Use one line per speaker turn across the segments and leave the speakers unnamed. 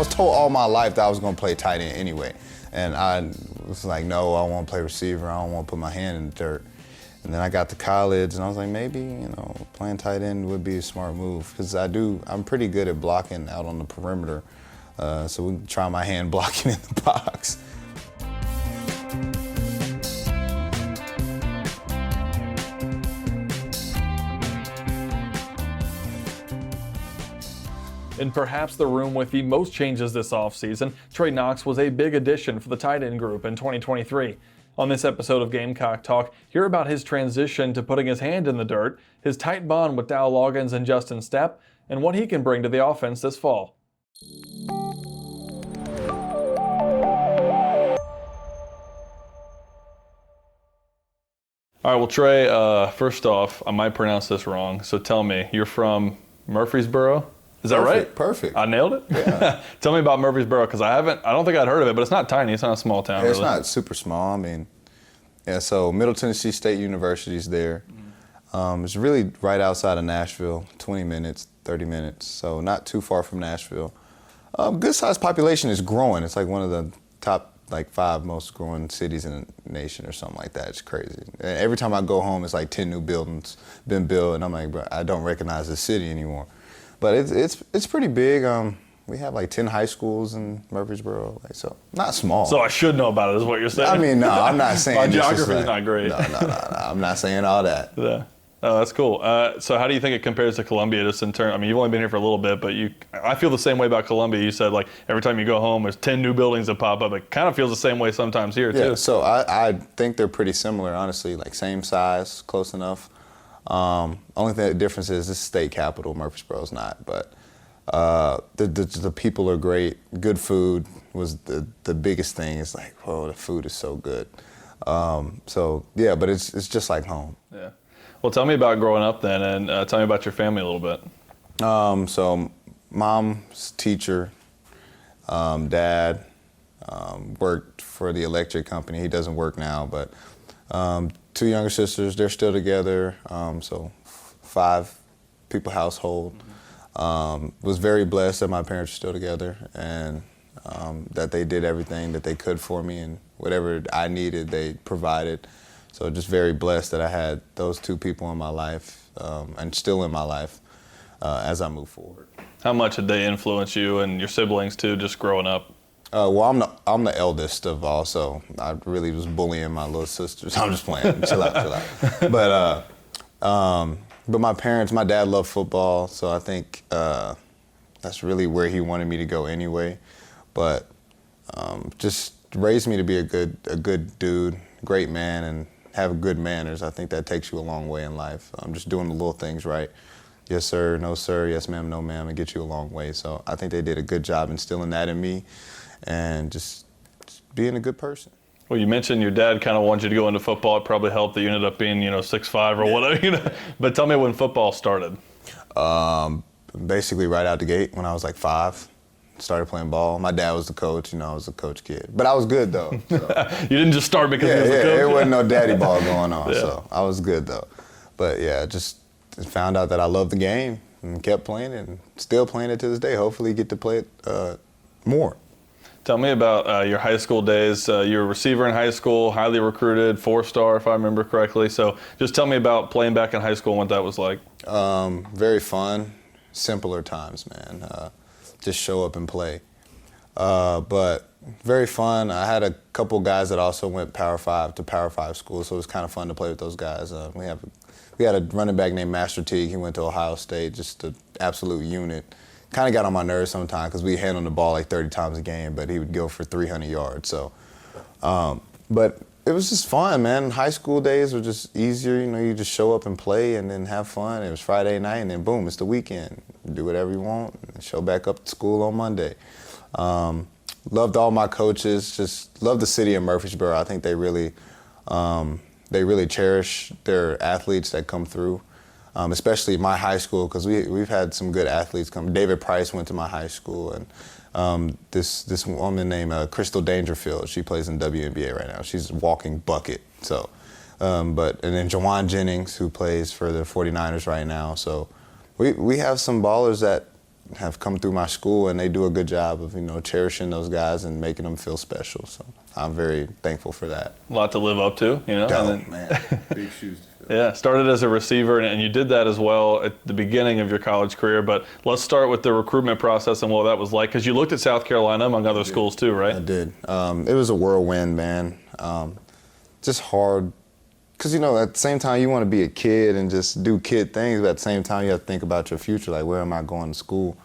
was told all my life that I was going to play tight end anyway. And I was like, no, I want to play receiver. I don't want to put my hand in the dirt. And then I got to college, and I was like, maybe, playing tight end would be a smart move, because I'm pretty good at blocking out on the perimeter. So we can try my hand blocking in the box.
In perhaps the room with the most changes this offseason, Trey Knox was a big addition for the tight end group in 2023. On this episode of Gamecock Talk, hear about his transition to putting his hand in the dirt, his tight bond with Dow Loggins and Justin Stepp, and what he can bring to the offense this fall. All right, well, Trey, first off, I might pronounce this wrong, so tell me, you're from Murfreesboro? Is that right?
Perfect.
I nailed it?
Yeah.
Tell me about Murfreesboro, because I don't think I'd heard of it, but it's not tiny. It's not a small town,
It's
really.
not super small. So Middle Tennessee State University is there. It's really right outside of Nashville, 20 minutes, 30 minutes, so not too far from Nashville. Good sized population is growing. It's like one of the top 5 most growing cities in the nation or something like that. It's crazy. And every time I go home, it's like 10 new buildings been built, and I'm like, bro, I don't recognize this city anymore. But it's pretty big. We have 10 high schools in Murfreesboro, so not small.
So I should know about it, is what you're saying?
No, I'm not saying
my
this
geography
is
is not great.
No, I'm not saying all that.
Yeah. Oh, that's cool. So how do you think it compares to Columbia, just in terms? You've only been here for a little bit, but I feel the same way about Columbia. You said every time you go home, there's 10 new buildings that pop up. It kind of feels the same way sometimes here too.
Yeah. So I think they're pretty similar, honestly. Same size, close enough. Only thing the difference is this is state capital. Murfreesboro's not, but the people are great. Good food was the biggest thing. It's the food is so good. Yeah, but it's just like home.
Yeah. Well, tell me about growing up then, and tell me about your family a little bit.
So mom's teacher, dad worked for the electric company. He doesn't work now, but 2 younger sisters, they're still together. So 5 people household. Was very blessed that my parents are still together, and that they did everything that they could for me, and whatever I needed, they provided. So just very blessed that I had those 2 people in my life, and still in my life as I move forward.
How much did they influence you and your siblings too, just growing up?
Well, I'm the eldest of all, so I really was bullying my little sisters. I'm just playing. Chill out. But my parents, my dad loved football, so I think that's really where he wanted me to go anyway. But just raised me to be a good dude, great man, and have good manners. I think that takes you a long way in life. Just doing the little things right. Yes, sir, no, sir, yes, ma'am, no, ma'am, and get you a long way. So I think they did a good job instilling that in me, and just being a good person.
Well, you mentioned your dad kind of wanted you to go into football. It probably helped that you ended up being, 6'5" or whatever. But tell me when football started.
Basically right out the gate when I was 5. Started playing ball. My dad was the coach. I was a coach kid. But I was good, though. So.
You didn't just start because he was the coach?
There wasn't no daddy ball going on, so I was good, though. But, yeah, just found out that I loved the game and kept playing it and still playing it to this day. Hopefully get to play it more.
Tell me about your high school days. You were a receiver in high school, highly recruited, 4-star if I remember correctly. So just tell me about playing back in high school and what that was like.
Very fun, simpler times, man. Just show up and play. But very fun. I had a couple guys that also went Power 5 to Power 5 school, so it was kind of fun to play with those guys. We had a running back named Master Teague. He went to Ohio State, just an absolute unit. Kind of got on my nerves sometimes because we handled the ball 30 times a game, but he would go for 300 yards. So, but it was just fun, man. High school days were just easier. You just show up and play and then have fun. It was Friday night, and then boom, it's the weekend. Do whatever you want and show back up to school on Monday. Loved all my coaches. Just loved the city of Murfreesboro. I think they really cherish their athletes that come through. Especially my high school, because we've had some good athletes come. David Price went to my high school, and this woman named Crystal Dangerfield, she plays in WNBA right now. She's a walking bucket. So, and then Jawan Jennings, who plays for the 49ers right now. So we have some ballers that have come through my school, and they do a good job of, cherishing those guys and making them feel special. So I'm very thankful for that.
A lot to live up to,
Man, big shoes to fill.
Yeah, started as a receiver, and you did that as well at the beginning of your college career. But let's start with the recruitment process and what that was like, because you looked at South Carolina among other schools too, right?
I did. It was a whirlwind, man. Just hard. Because, at the same time, you want to be a kid and just do kid things, but at the same time, you have to think about your future, like where am I going to school,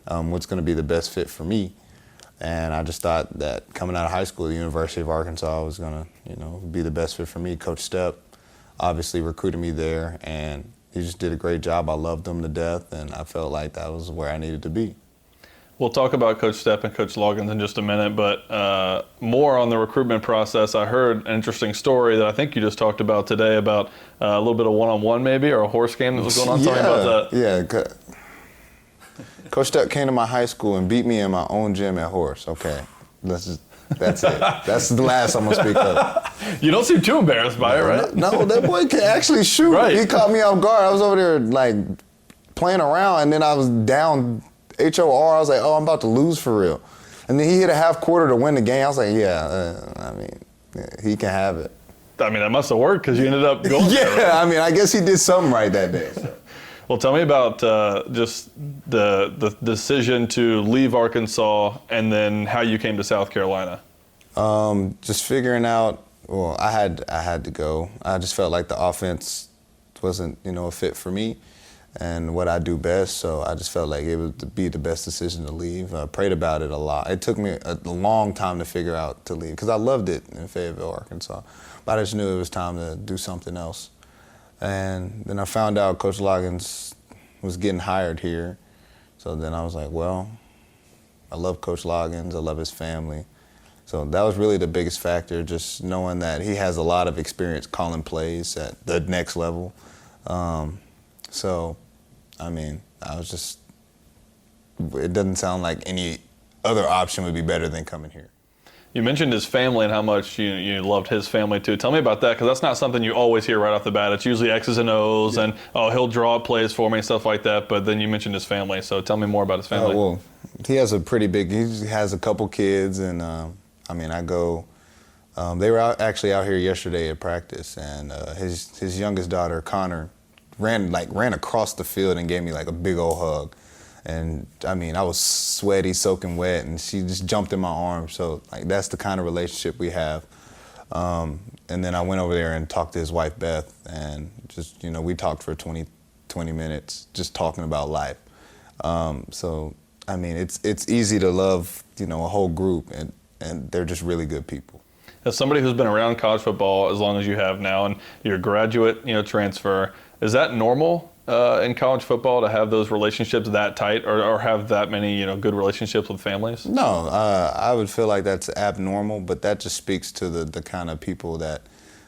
what's going to be the best fit for me. And I just thought that coming out of high school, the University of Arkansas was going to, be the best fit for me. Coach Stepp obviously recruited me there, and he just did a great job. I loved him to death, and I felt like that was where I needed to be.
We'll talk about Coach Stepp and Coach Loggins in just a minute, but more on the recruitment process. I heard an interesting story that I think you just talked about today about a little bit of one-on-one maybe, or a horse game that was going on. Tell me about that.
Yeah. Coach Stepp came to my high school and beat me in my own gym at horse. Okay, that's it. That's the last I'm going to speak of.
You don't seem too embarrassed by it, right?
No, that boy can actually shoot.
Right.
He caught me off guard. I was over there, playing around, and then I was down HOR. I was like, oh, I'm about to lose for real. And then he hit a half quarter to win the game. I was like, he can have it.
I mean, that must have worked because you ended up going there.
Yeah, I guess he did something right that day. So.
Well, tell me about just the decision to leave Arkansas and then how you came to South Carolina.
Just figuring out, I had to go. I just felt like the offense wasn't, a fit for me and what I do best, so I just felt like it would be the best decision to leave. I prayed about it a lot. It took me a long time to figure out to leave because I loved it in Fayetteville, Arkansas. But I just knew it was time to do something else. And then I found out Coach Loggins was getting hired here. So then I was like, well, I love Coach Loggins. I love his family. So that was really the biggest factor, just knowing that he has a lot of experience calling plays at the next level. I was just, it doesn't sound like any other option would be better than coming here.
You mentioned his family and how much you loved his family too. Tell me about that, because that's not something you always hear right off the bat. It's usually X's and O's and, he'll draw up plays for me and stuff like that. But then you mentioned his family, so tell me more about his family.
He has he has a couple kids, and I go, they were actually out here yesterday at practice, and his youngest daughter, Connor, ran across the field and gave me a big old hug. And I was sweaty, soaking wet, and she just jumped in my arms. So that's the kind of relationship we have. And then I went over there and talked to his wife, Beth, and just, we talked for 20 minutes just talking about life. It's easy to love, a whole group, and they're just really good people.
As somebody who's been around college football as long as you have now, and you're a graduate, transfer, is that normal in college football to have those relationships that tight, or have that many, good relationships with families?
No, I would feel like that's abnormal, but that just speaks to the kind of people that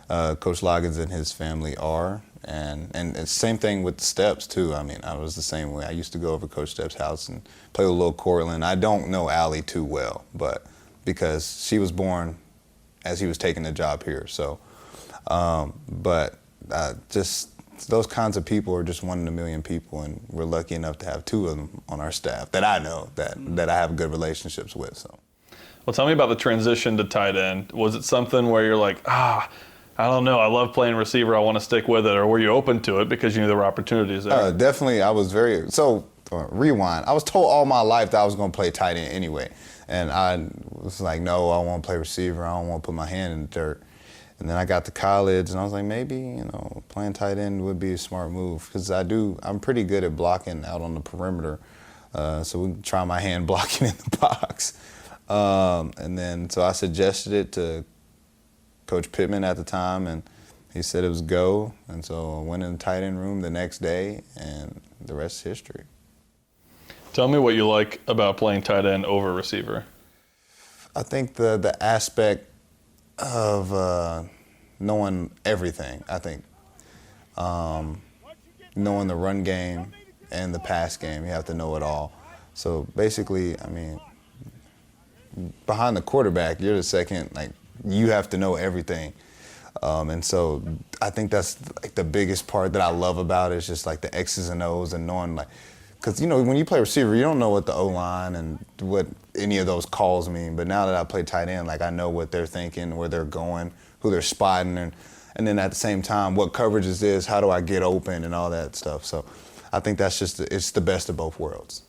Coach Loggins and his family are. And same thing with the Stepps too. I was the same way. I used to go over Coach Stepp's house and play with little Cortland. I don't know Allie too well, but because she was born as he was taking the job here. So, just those kinds of people are just one in a million people, and we're lucky enough to have two of them on our staff that I know that I have good relationships with. So,
well, tell me about the transition to tight end. Was it something where you're like, I don't know, I love playing receiver, I want to stick with it, or were you open to it because you knew there were opportunities there?
Definitely, I was rewind. I was told all my life that I was going to play tight end anyway, and I was like, no, I want to play receiver. I don't want to put my hand in the dirt. And then I got to college, and I was like, maybe, playing tight end would be a smart move, because I'm pretty good at blocking out on the perimeter. So we can try my hand blocking in the box. So I suggested it to Coach Pittman at the time, and he said it was go. And so I went in the tight end room the next day, and the rest is history.
Tell me what you like about playing tight end over receiver.
I think the aspect of knowing everything. I think knowing the run game and the pass game, you have to know it all. So basically, behind the quarterback, you're the second. You have to know everything. And so I think that's the biggest part that I love about it, is just the X's and O's and knowing because, when you play receiver, you don't know what the O-line and what any of those calls mean. But now that I play tight end, I know what they're thinking, where they're going, who they're spotting, and then at the same time, what coverage is this, how do I get open, and all that stuff. So I think that's it's the best of both worlds.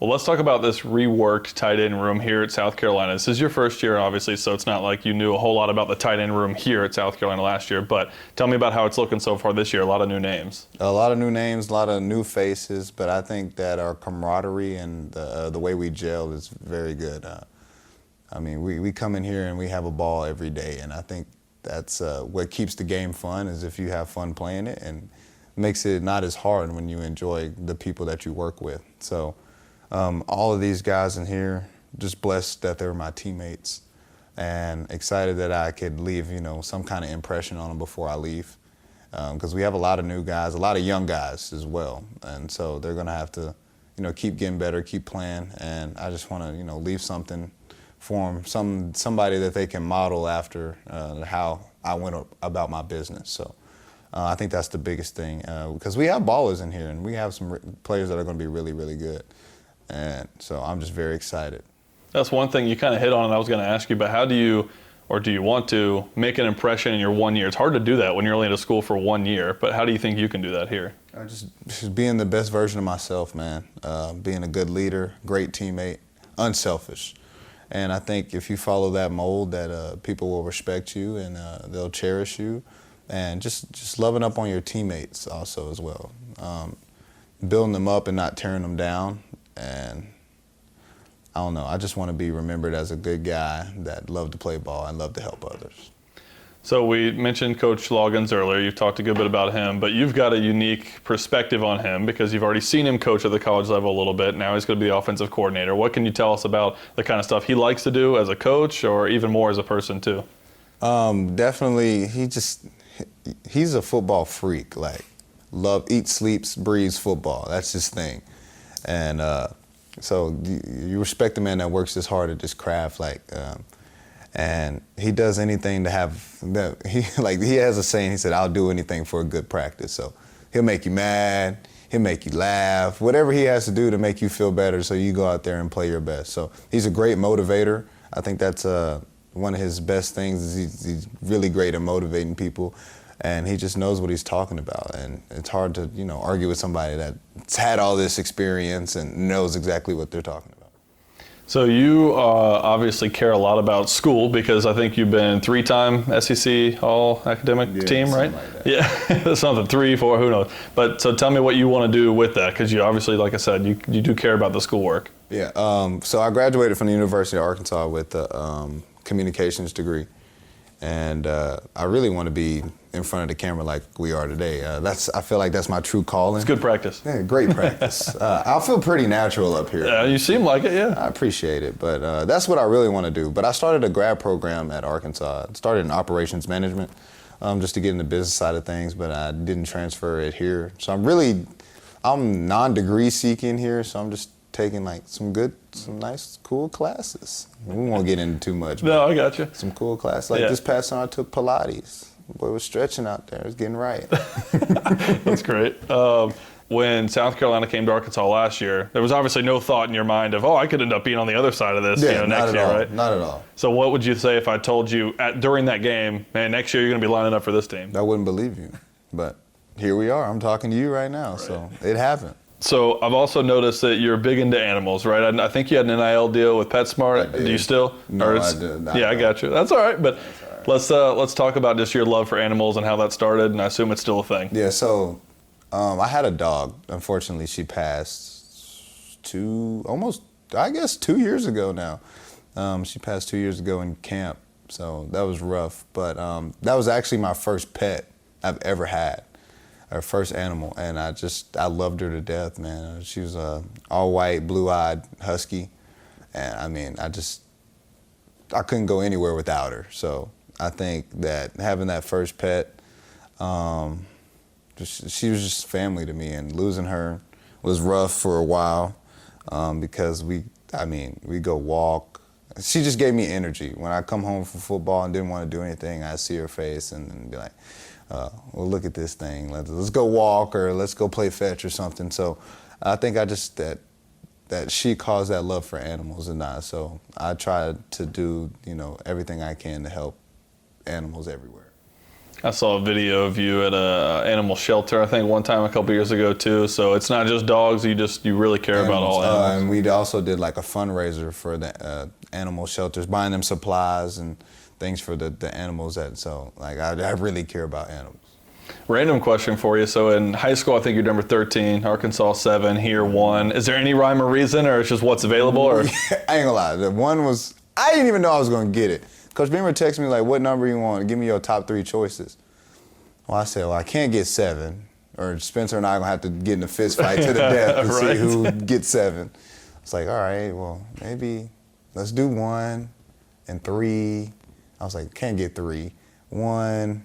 Well, let's talk about this reworked tight end room here at South Carolina. This is your first year, obviously, so it's not like you knew a whole lot about the tight end room here at South Carolina last year. But tell me about how it's looking so far this year. A lot of new names.
A lot of new names, a lot of new faces, but I think that our camaraderie and the way we gel is very good. We come in here and we have a ball every day, and I think that's what keeps the game fun, is if you have fun playing it, and makes it not as hard when you enjoy the people that you work with. So all of these guys in here, just blessed that they're my teammates, and excited that I could leave, some kind of impression on them before I leave. Because we have a lot of new guys, a lot of young guys as well. And so they're going to have to, keep getting better, keep playing. And I just want to, leave something for them, somebody that they can model after how I went about my business. So I think that's the biggest thing, because we have ballers in here, and we have some players that are going to be really, really good. And so I'm just very excited.
That's one thing you kind of hit on, and I was going to ask you, but how do you, or do you want to, make an impression in your 1 year? It's hard to do that when you're only at a school for 1 year, but how do you think you can do that here?
Just being the best version of myself, man. Being a good leader, great teammate, unselfish. And I think if you follow that mold, that people will respect you, and they'll cherish you. And just loving up on your teammates also as well. Building them up and not tearing them down. And I don't know, I just want to be remembered as a good guy that loved to play ball and loved to help others.
So we mentioned Coach Loggins earlier. You've talked a good bit about him, but you've got a unique perspective on him because you've already seen him coach at the college level a little bit. Now he's going to be the offensive coordinator. What can you tell us about the kind of stuff he likes to do as a coach, or even more as a person too?
Definitely, he's a football freak. Eats, sleeps, breathes football. That's his thing. And so you respect the man that works this hard at this craft, and he does anything to have that. He has a saying. He said, "I'll do anything for a good practice." So he'll make you mad, he'll make you laugh, whatever he has to do to make you feel better, so you go out there and play your best. So he's a great motivator. I think that's one of his best things. Is he's really great at motivating people. And he just knows what he's talking about. And it's hard to, argue with somebody that's had all this experience and knows exactly what they're talking about.
So you obviously care a lot about school, because I think you've been 3-time SEC All-Academic team, right?
Like that.
Yeah, something 3, 4, who knows. But so tell me what you want to do with that, because you obviously, like I said, you do care about the schoolwork.
Yeah, so I graduated from the University of Arkansas with a communications degree. And I really want to be in front of the camera like we are today. I feel like that's my true calling.
It's good practice.
Yeah, great practice. I feel pretty natural up here.
Yeah, you seem like it, yeah.
I appreciate it, but that's what I really want to do. But I started a grad program at Arkansas. I started in operations management, just to get in the business side of things, but I didn't transfer it here. So I'm non-degree seeking here, so I'm just taking some nice, cool classes. We won't get into too much.
No, I got you.
Some cool classes. This past summer I took Pilates. Boy, was stretching out there. It was getting right.
That's great. When South Carolina came to Arkansas last year, there was obviously no thought in your mind of, I could end up being on the other side of this next year, right?
Not at all.
So what would you say if I told you during that game, man, next year you're going to be lining up for this team?
I wouldn't believe you. But here we are. I'm talking to you right now, right. So it happened.
So I've also noticed that you're big into animals, right? I think you had an NIL deal with PetSmart. Do you still?
No, I did.
Yeah, I got you. That's all right. But let's talk about just your love for animals and how that started, and I assume it's still a thing.
Yeah, so I had a dog. Unfortunately, she passed 2 years ago now. She passed 2 years ago in camp, so that was rough. But that was actually my first pet I've ever had. Our first animal, and I loved her to death, man. She was all white, blue-eyed husky, and I couldn't go anywhere without her. So I think that having that first pet, she was just family to me, and losing her was rough for a while because we go walk. She just gave me energy. When I come home from football and didn't want to do anything, I'd see her face and be like, well, look at this thing. Let's go walk, or let's go play fetch or something. So I think I just that she caused that love for animals and I. So I try to do, everything I can to help animals everywhere.
I saw a video of you at a animal shelter, I think, one time a couple years ago too. So it's not just dogs; you really care about all animals.
And we also did like a fundraiser for the animal shelters, buying them supplies and things for the animals. I really care about animals.
Random question for you. So in high school, I think you're number 13, Arkansas 7, here 1. Is there any rhyme or reason, or it's just what's available? Or?
I ain't gonna lie. The one was, I didn't even know I was gonna get it. Coach Beamer texted me like, what number you want? Give me your top 3 choices. Well, I said, I can't get 7. Or Spencer and I are gonna have to get in a fist fight to the death to
right.
see who gets 7. It's like, all right, well, maybe let's do 1 and 3. I was like, can't get 3. 1.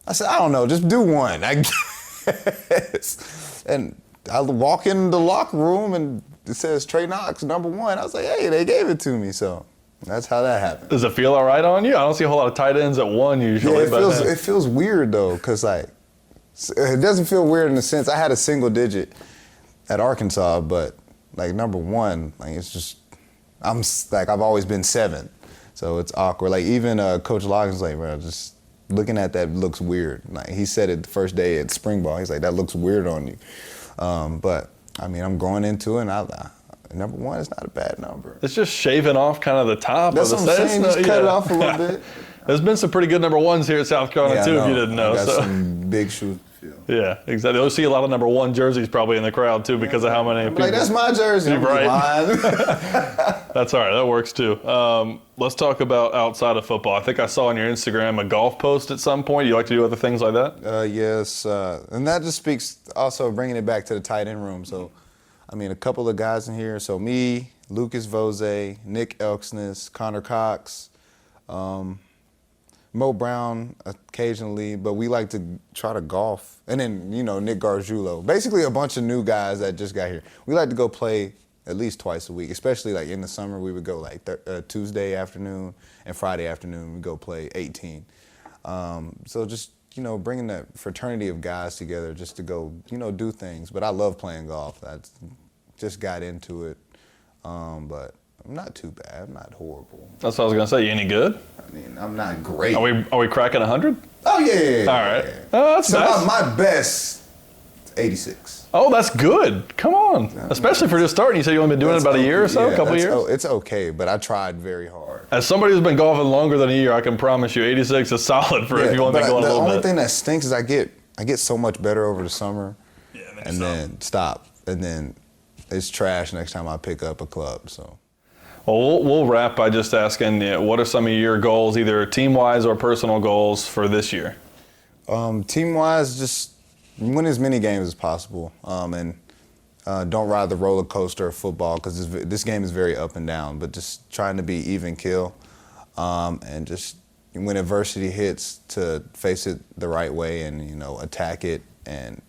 I said, I don't know, just do 1, I guess. And I walk in the locker room and it says Trey Knox, number 1. I was like, hey, they gave it to me, so that's how that happened.
Does it feel all right on you? I don't see a whole lot of tight ends at 1 usually.
Yeah, it feels weird though, because it doesn't feel weird in the sense, I had a single digit at Arkansas, but number 1, it's just, I've always been 7, so it's awkward. Even Coach Loggins bro, just looking at that looks weird. He said it the first day at spring ball. He's like, that looks weird on you. But I'm going into it, and number 1 is not a bad number.
It's just shaving off kind of the top
That's
of the
what I'm saying. Just cut it off a little bit.
There's been some pretty good number 1s here at South Carolina too, if you didn't know.
I got some big shoes to fill.
Yeah, exactly. You'll see a lot of number 1 jerseys probably in the crowd too because of how many people.
That's my jersey.
Right. That's all right. That works too. Let's talk about outside of football. I think I saw on your Instagram a golf post at some point. You like to do other things like that?
Yes, and that just speaks also bringing it back to the tight end room. So, a couple of guys in here. So me, Lucas Vose, Nick Elksness, Connor Cox, Mo Brown occasionally, but we like to try to golf. And then, Nick Gargiulo. Basically a bunch of new guys that just got here. We like to go play at least twice a week, especially in the summer. We would go Tuesday afternoon and Friday afternoon. We go play 18. So just, bringing that fraternity of guys together just to go, do things. But I love playing golf. I just got into it. But I'm not too bad. I'm not horrible.
That's what I was gonna say. You any good?
I'm not great.
Are we cracking 100?
Oh yeah.
All right.
Yeah.
Oh, that's
so
nice.
my best, 86.
Oh, that's good. Come on. Especially for just starting. You said you've only been doing it about a year or so, a couple of years?
Oh, it's okay, but I tried very hard.
As somebody who's been golfing longer than a year, I can promise you 86 is solid for if you want to be going a little bit.
The only thing that stinks is I get so much better over the summer and then stop. And then it's trash next time I pick up a club. So.
Well, we'll wrap by just asking, what are some of your goals, either team-wise or personal goals for this year?
Team-wise, just win as many games as possible, and don't ride the roller coaster of football because this game is very up and down. But just trying to be even kill, and just when adversity hits, to face it the right way and attack it and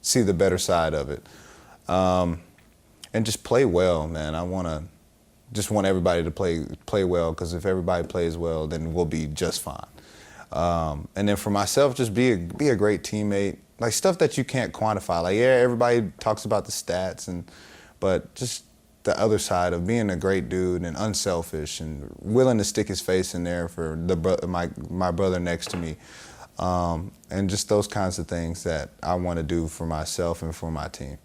see the better side of it, and just play well, man. I want everybody to play well, because if everybody plays well, then we'll be just fine. And then for myself, just be a great teammate. Stuff that you can't quantify. Everybody talks about the stats, but just the other side of being a great dude and unselfish and willing to stick his face in there for my brother next to me. And just those kinds of things that I want to do for myself and for my team.